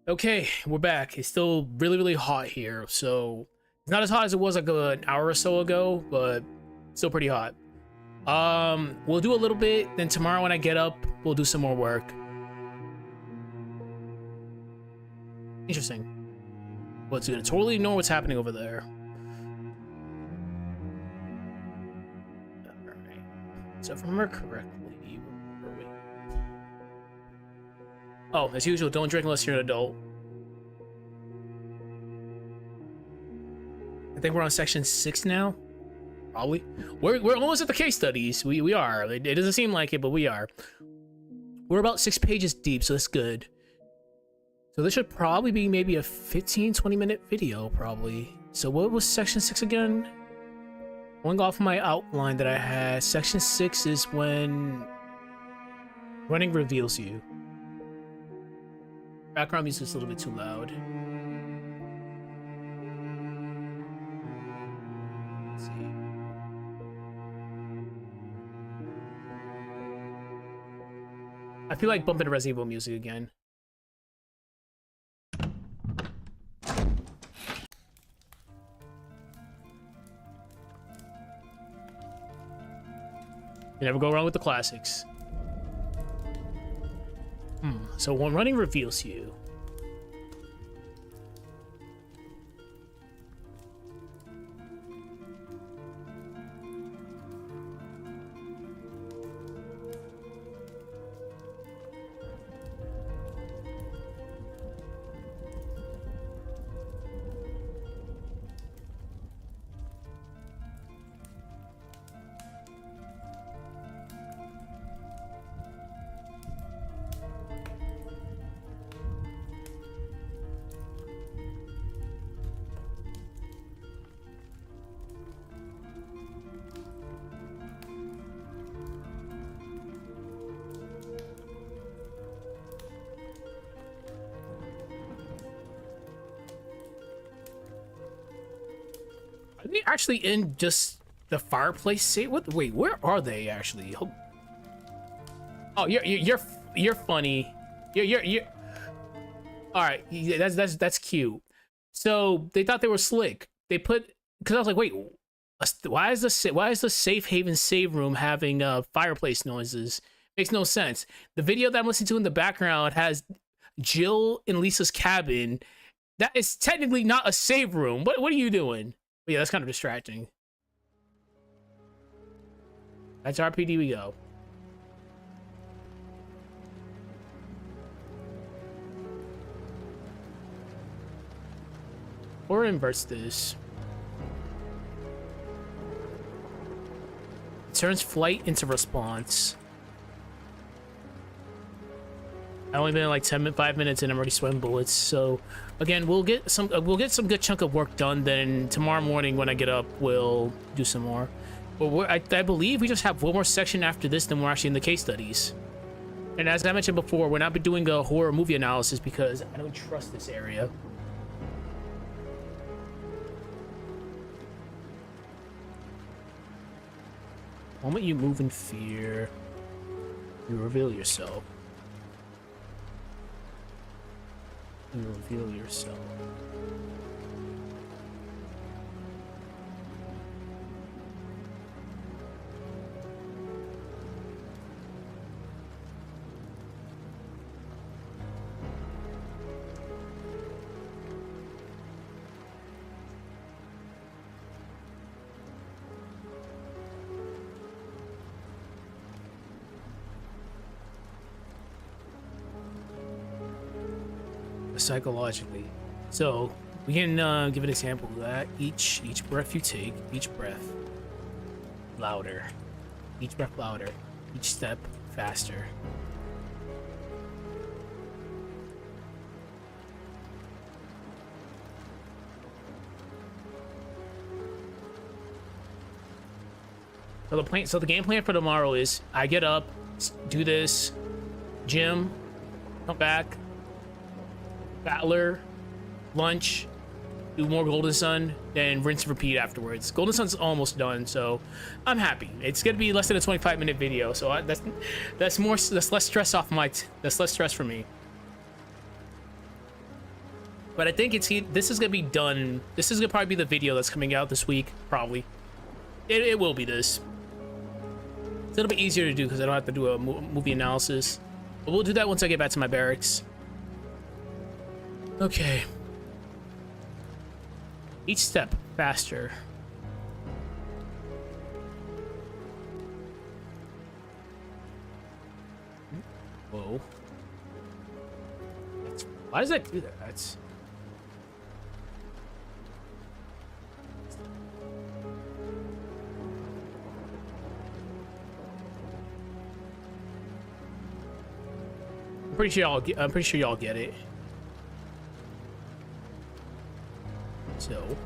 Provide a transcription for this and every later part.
Okay, we're back. It's still really, really hot here. So it's not as hot as it was like an hour or so ago, but still pretty hot. We'll do a little bit. Then tomorrow when I get up, we'll do some more work. Interesting. Well, it's gonna totally ignore what's happening over there. Alright. So if I remember correctly, where were we? Oh, as usual, don't drink unless you're an adult. I think we're on section 6 now. Probably. We're almost at the case studies. We are. It doesn't seem like it, but we are. We're about 6 pages deep, so that's good. So this should probably be maybe a 15-20 minute video, probably. So what was section 6 again? Going off my outline that I had, section 6 is when running reveals you. Background music is a little bit too loud. Let's see. I feel like bumping Resident Evil music again. You never go wrong with the classics. So when running reveals you. Are they actually in just the fireplace? Say what? Wait, where are they actually? Oh, you're funny. You're. All right, that's cute. So they thought they were slick. They put because I was like, wait, why is the safe haven save room having fireplace noises? Makes no sense. The video that I'm listening to in the background has Jill in Lisa's cabin. That is technically not a save room. What are you doing? But yeah, that's kind of distracting. That's RPD we go. Or inverts this. It turns flight into response. I only been like 5 minutes and I'm already sweating bullets. So again, we'll get some good chunk of work done. Then tomorrow morning when I get up, we'll do some more. But I believe we just have one more section after this. Then we're actually in the case studies. And as I mentioned before, we're not doing a horror movie analysis because I don't trust this area. The moment you move in fear, you reveal yourself. You reveal yourself. Psychologically, so we can give an example of that. Each breath you take, each breath louder, each breath louder, each step faster. So the game plan for tomorrow is I get up, do this, gym, come back, Battler, lunch, do more Golden Sun, then rinse and repeat afterwards. Golden Sun's almost done, so I'm happy. It's gonna be less than a 25-minute video, so that's less stress off my that's less stress for me. But I think this is gonna be done. This is gonna probably be the video that's coming out this week. Probably. It will be this. It's a little bit easier to do because I don't have to do a movie analysis. But we'll do that once I get back to my barracks. Okay. Each step faster. Whoa. Why does that do that? That's... I'm pretty sure y'all get it. So...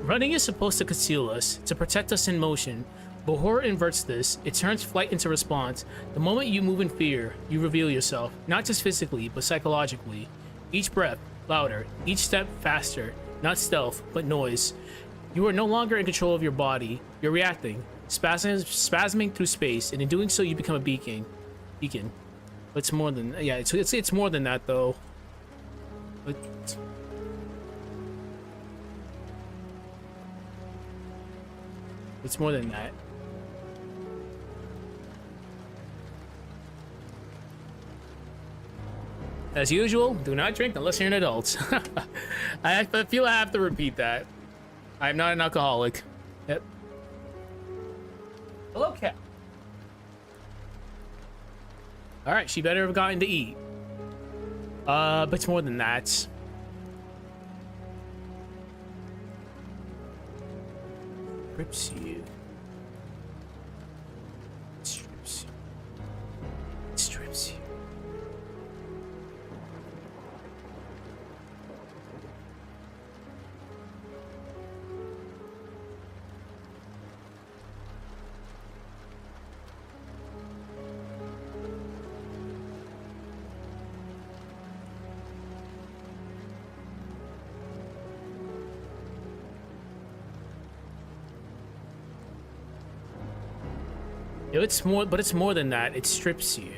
Running is supposed to conceal us, to protect us in motion, but horror inverts this. It turns flight into response. The moment you move in fear, you reveal yourself, not just physically, but psychologically. Each breath, louder. Each step, faster. Not stealth, but noise. You are no longer in control of your body. You're reacting, spasming through space, and in doing so, you become a beacon. But it's more than... Yeah, it's more than that, though. But... It's more than that. As usual, do not drink unless you're an adult. I feel I have to repeat that. I'm not an alcoholic. Yep. Hello, cat. Alright, she better have gotten to eat. But it's more than that. Strips you. Strips you. Strips you. It's more, but it's more than that. It strips you.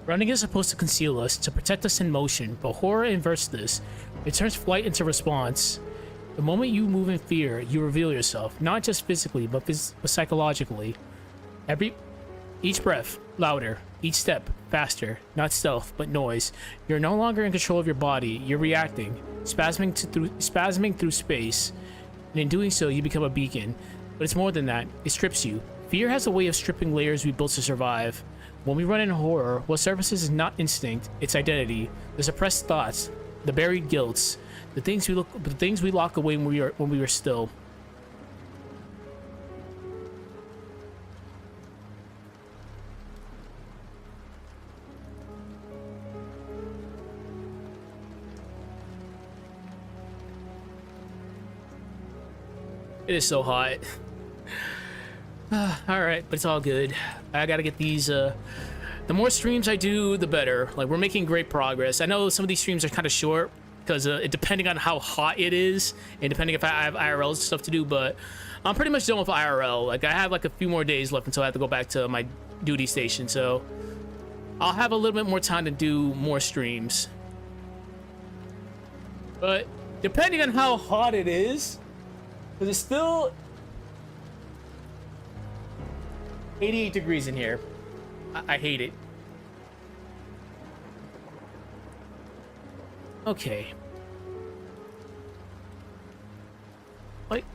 Running is supposed to conceal us, to protect us in motion, but horror inverts this. It turns flight into response. The moment you move in fear, you reveal yourself, not just physically, but psychologically. Each breath, louder. Each step, faster. Not stealth, but noise. You're no longer in control of your body. You're reacting, spasming through space. And in doing so, you become a beacon. But it's more than that. It strips you. Fear has a way of stripping layers we built to survive. When we run in horror, what surfaces is not instinct, it's identity. The suppressed thoughts, the buried guilts, the things we lock away when we were still. It is so hot. Alright, but it's all good. I gotta get these, the more streams I do, the better. Like, we're making great progress. I know some of these streams are kind of short, because depending on how hot it is, and depending if I have IRL stuff to do, but I'm pretty much done with IRL. Like, I have like a few more days left until I have to go back to my duty station, so I'll have a little bit more time to do more streams. But depending on how hot it is, because it's still 88 degrees in here. I hate it. Okay. Like,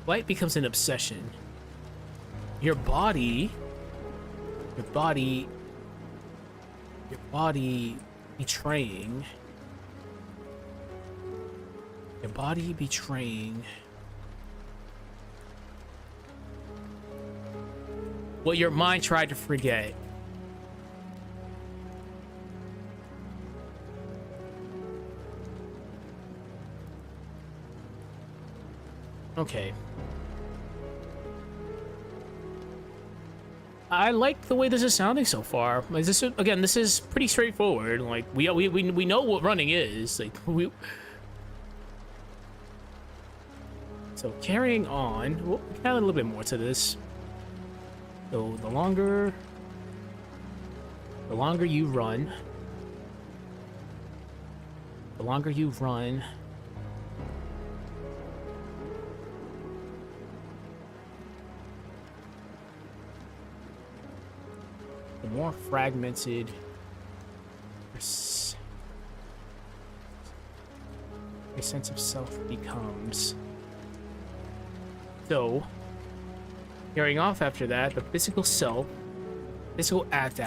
light becomes an obsession. Your body betraying what your mind tried to forget. Okay. I like the way this is sounding so far. Like, this is pretty straightforward. Like, we know what running is. Like, so carrying on, we'll add a little bit more to this. So the longer you run, the more fragmented your sense of self becomes. So, carrying off after that, the physical act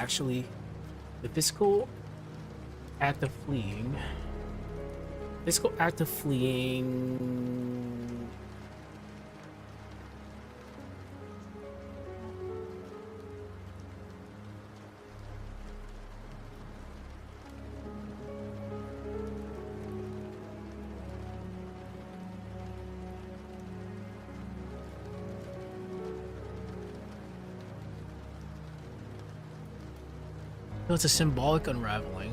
of fleeing. No, it's a symbolic unraveling.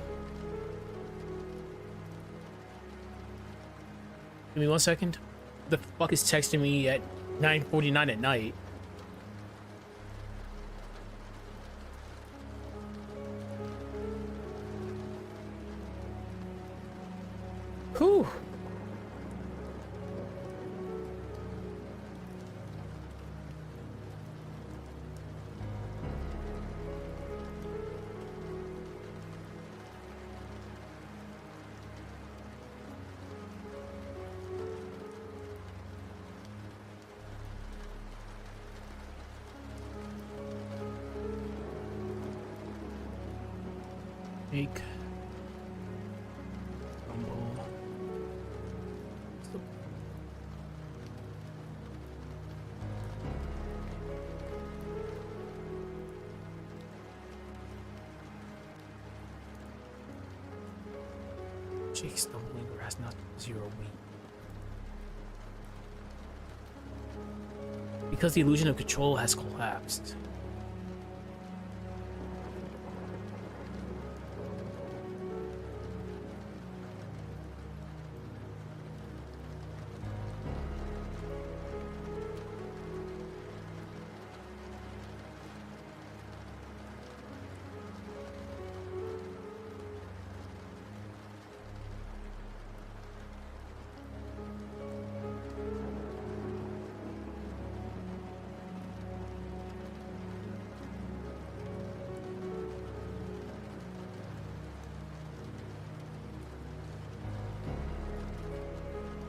Give me 1 second. The fuck is texting me at 9:49 at night? Whew. Make crumble. Jake stumbling grass, not 0 weight. Because the illusion of control has collapsed.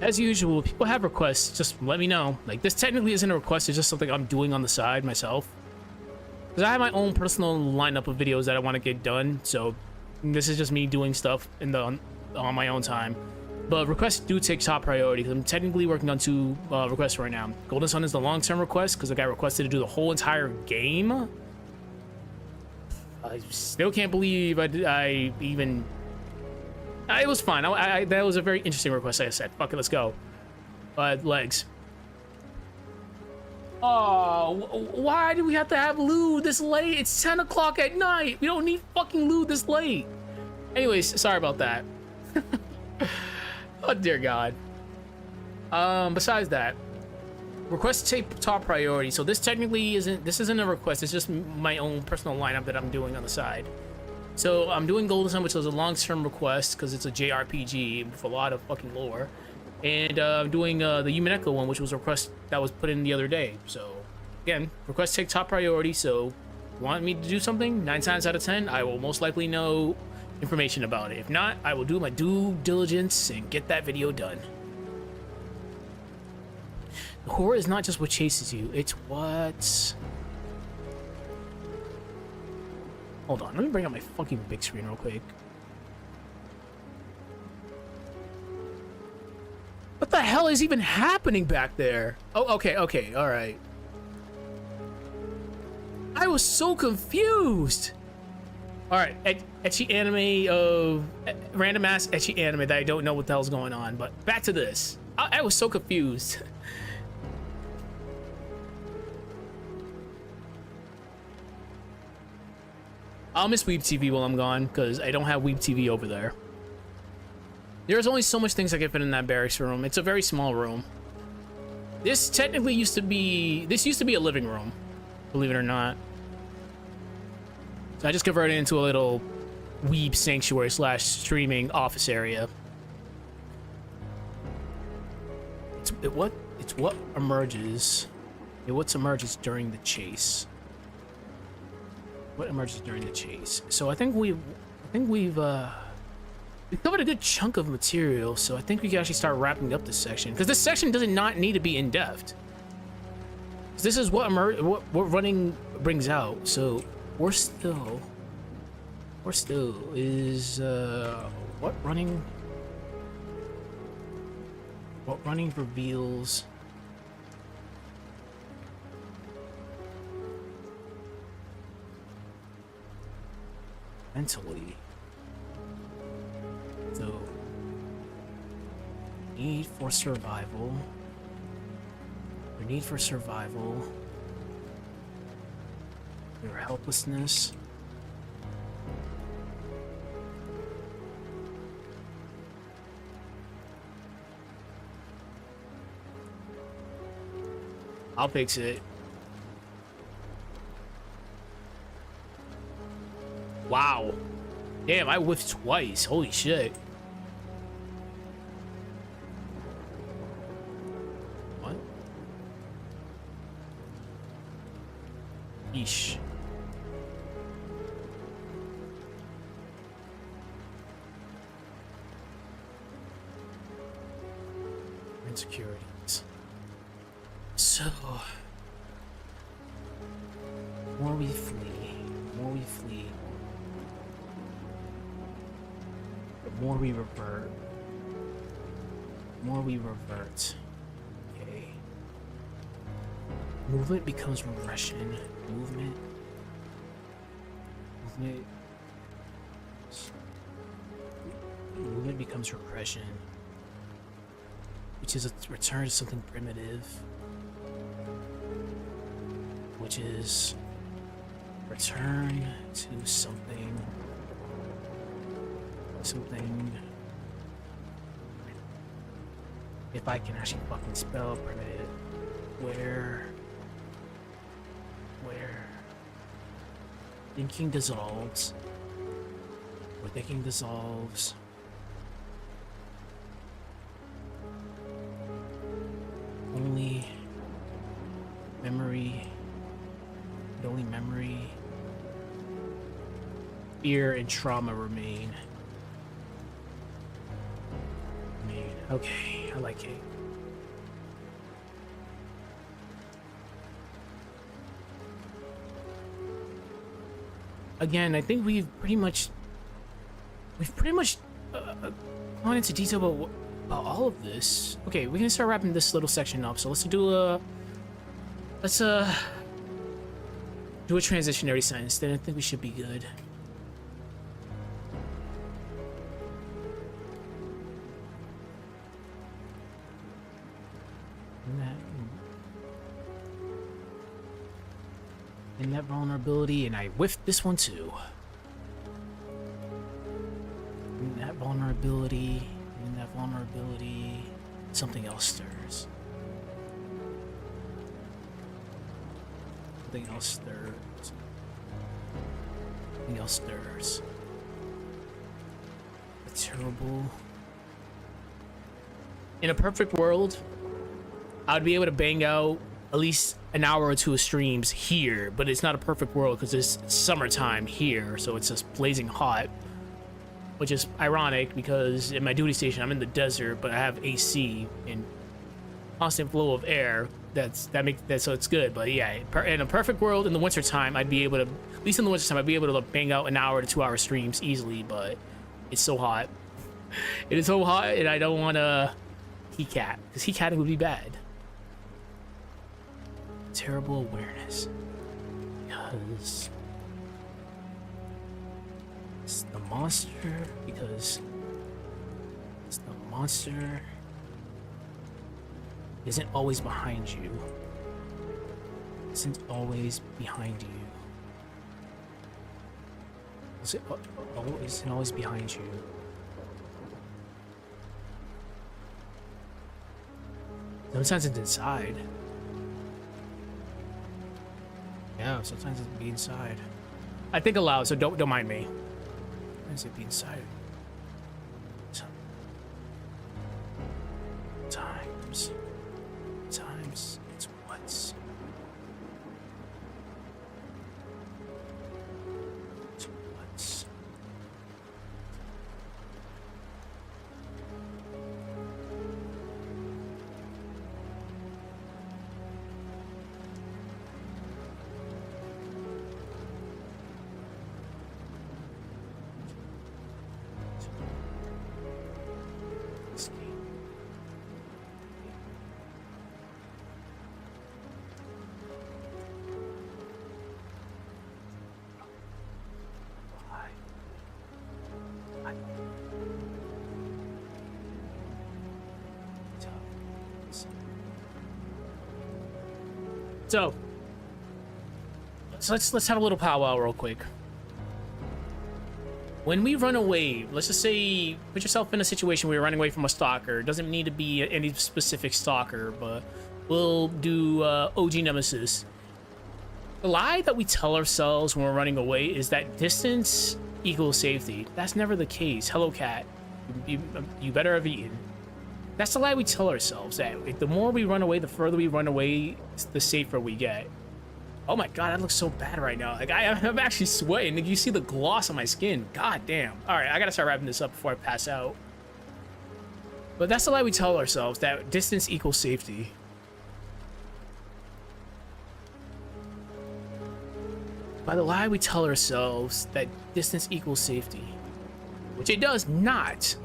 as usual, people have requests, just let me know. Like, this technically isn't a request, it's just something I'm doing on the side myself. Because I have my own personal lineup of videos that I want to get done, so this is just me doing stuff on my own time. But requests do take top priority, because I'm technically working on 2 requests right now. Golden Sun is the long-term request, because I got requested to do the whole entire game. I still can't believe I even... It was fun. That was a very interesting request, like I said. Fuck it, let's go. Legs. Oh, why do we have to have loot this late? It's 10 o'clock at night. We don't need fucking loot this late. Anyways, sorry about that. Oh, dear God. Besides that, requests take top priority. So this technically isn't a request. It's just my own personal lineup that I'm doing on the side. So I'm doing Golden Sun, which was a long-term request because it's a JRPG with a lot of fucking lore. And I'm doing the Yumeneko one, which was a request that was put in the other day. So again, requests take top priority. So want me to do something? 9 times out of 10, I will most likely know information about it. If not, I will do my due diligence and get that video done. The horror is not just what chases you, it's what... Hold on, let me bring up my fucking big screen real quick. What the hell is even happening back there? Oh, okay, alright. I was so confused! Alright, ecchi anime random ass ecchi anime that I don't know what the hell's going on, but back to this. I was so confused. I'll miss Weeb TV while I'm gone, because I don't have Weeb TV over there. There's only so much things I can fit in that barracks room. It's a very small room. This technically used to be a living room, believe it or not. So I just converted it into a little Weeb sanctuary / streaming office area. It's what emerges. Yeah, what emerges during the chase. What emerges during the chase? So I think we've covered a good chunk of material, so I think we can actually start wrapping up this section, because this section does not need to be in depth. This is what running brings out. So we're still is what running reveals. Mentally. So, need for survival. Your need for survival. Your helplessness. I'll fix it. Wow. Damn, I whiffed twice. Holy shit. What? Yeesh. Insecurities. So... more we flee. The more we revert. Okay. Movement becomes regression. Movement becomes regression, which is a return to something primitive, which is return to something. If I can actually fucking spell primitive, where thinking dissolves, where thinking dissolves, only memory, fear and trauma remain. Okay. I like K. Again, I think we've pretty much gone into detail about all of this. Okay, we can start wrapping this little section up. So let's do a transitionary sentence. Then I think we should be good. And that vulnerability, and I whiffed this one too. And that vulnerability, something else stirs. Something else stirs. Something else stirs. A terrible. In a perfect world, I would be able to bang out at least an hour or two of streams here, but it's not a perfect world because it's summertime here, so it's just blazing hot, which is ironic because in my duty station I'm in the desert, but I have AC and constant flow of air. That makes that so it's good. But yeah, in a perfect world in the wintertime, I'd be able to, at least in the wintertime, I'd be able to bang out an hour to 2 hour streams easily, but it's so hot. It is so hot, and I don't want to heat cat because heat catting would be bad. Terrible awareness, because it's the monster, because it's the monster isn't always behind you, isn't always behind you, isn't always behind you. Sometimes it's inside. Yeah, sometimes it be inside. I think aloud, so don't mind me. Sometimes it be inside. Sometimes it's what's. It's what's. So let's have a little powwow real quick. When we run away, let's just say, put yourself in a situation where you're running away from a stalker. It doesn't need to be any specific stalker, but we'll do OG Nemesis. The lie that we tell ourselves when we're running away is that distance equals safety. That's never the case. Hello, cat. You better have eaten. That's the lie we tell ourselves, that like, the more we run away, the further we run away, the safer we get. Oh my god, that looks so bad right now. Like I'm actually sweating. Like, you see the gloss on my skin. God damn. All right, I gotta start wrapping this up before I pass out. But that's the lie we tell ourselves, that distance equals safety. By the lie we tell ourselves that distance equals safety, which it does not.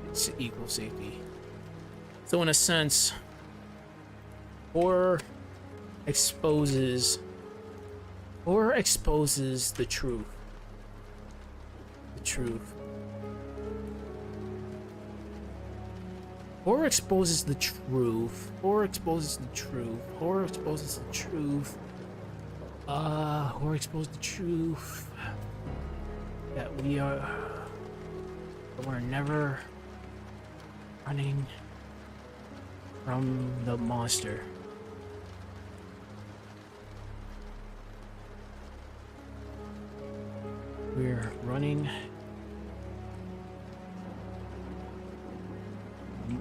It's equal safety. So in a sense, horror exposes the truth. The truth. Horror exposes the truth. Horror exposes the truth. Horror exposes the truth. Horror exposes the truth. That we're never running from the monster. We're running.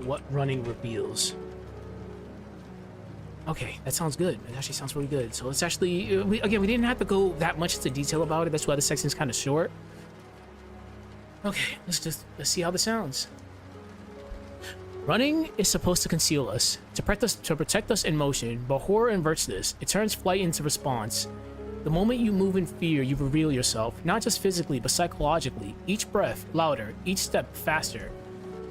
What running reveals. Okay, that sounds good. It actually sounds really good. So let's actually, we didn't have to go that much into detail about it. That's why the section is kind of short. Okay, let's see how this sounds. Running is supposed to conceal us, to protect us in motion, but horror inverts this. It turns flight into response. The moment you move in fear, you reveal yourself, not just physically, but psychologically. Each breath, louder, each step, faster.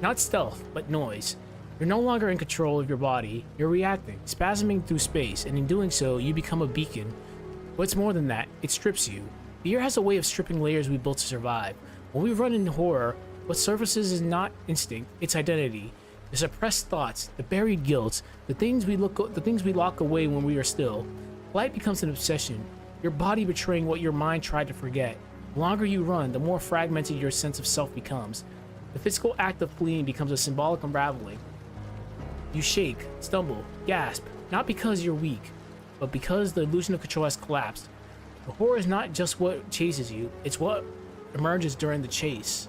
Not stealth, but noise. You're no longer in control of your body. You're reacting, spasming through space, and in doing so, you become a beacon. But it's more than that. It strips you. Fear has a way of stripping layers we built to survive. When we run in horror, what surfaces is not instinct, it's identity. The suppressed thoughts, the buried guilt, the things we lock away when we are still. Flight becomes an obsession. Your body betraying what your mind tried to forget. The longer you run, the more fragmented your sense of self becomes. The physical act of fleeing becomes a symbolic unraveling. You shake, stumble, gasp, not because you're weak, but because the illusion of control has collapsed. The horror is not just what chases you, it's what emerges during the chase.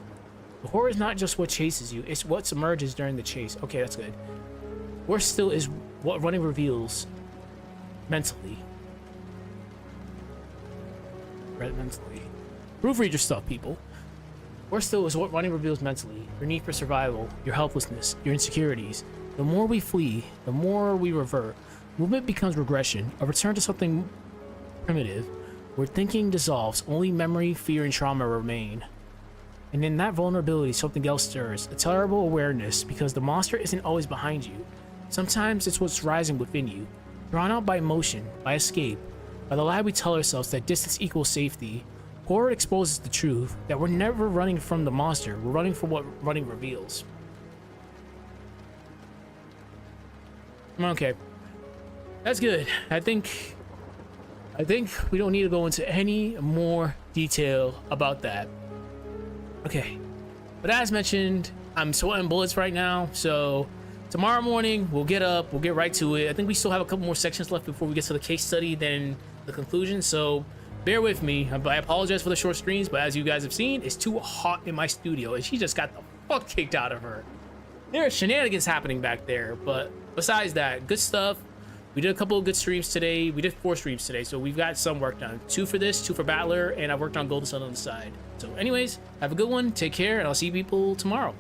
The horror is not just what chases you, it's what emerges during the chase. Okay, that's good. Worse still is what running reveals mentally. Mentally. Proofread your stuff, people. Worse still is what running reveals mentally. Your need for survival, your helplessness, your insecurities. The more we flee, the more we revert. Movement becomes regression, a return to something primitive, where thinking dissolves, only memory, fear, and trauma remain. And in that vulnerability, something else stirs, a terrible awareness, because the monster isn't always behind you. Sometimes it's what's rising within you, drawn out by emotion, by escape, by the lie we tell ourselves that distance equals safety. Horror exposes the truth, that we're never running from the monster, we're running from what running reveals. Okay, that's good. I think we don't need to go into any more detail about that. Okay, but as mentioned, I'm sweating bullets right now, so tomorrow morning we'll get up, we'll get right to it. I think we still have a couple more sections left before we get to the case study, then the conclusion, so bear with me. I apologize for the short streams, but as you guys have seen, it's too hot in my studio, and she just got the fuck kicked out of her. There are shenanigans happening back there, but besides that, good stuff. We did a couple of good streams today. We did 4 streams today, so we've got some work done. 2 for this, 2 for Battler, and I worked on Golden Sun on the side. So anyways, have a good one, take care, and I'll see you people tomorrow.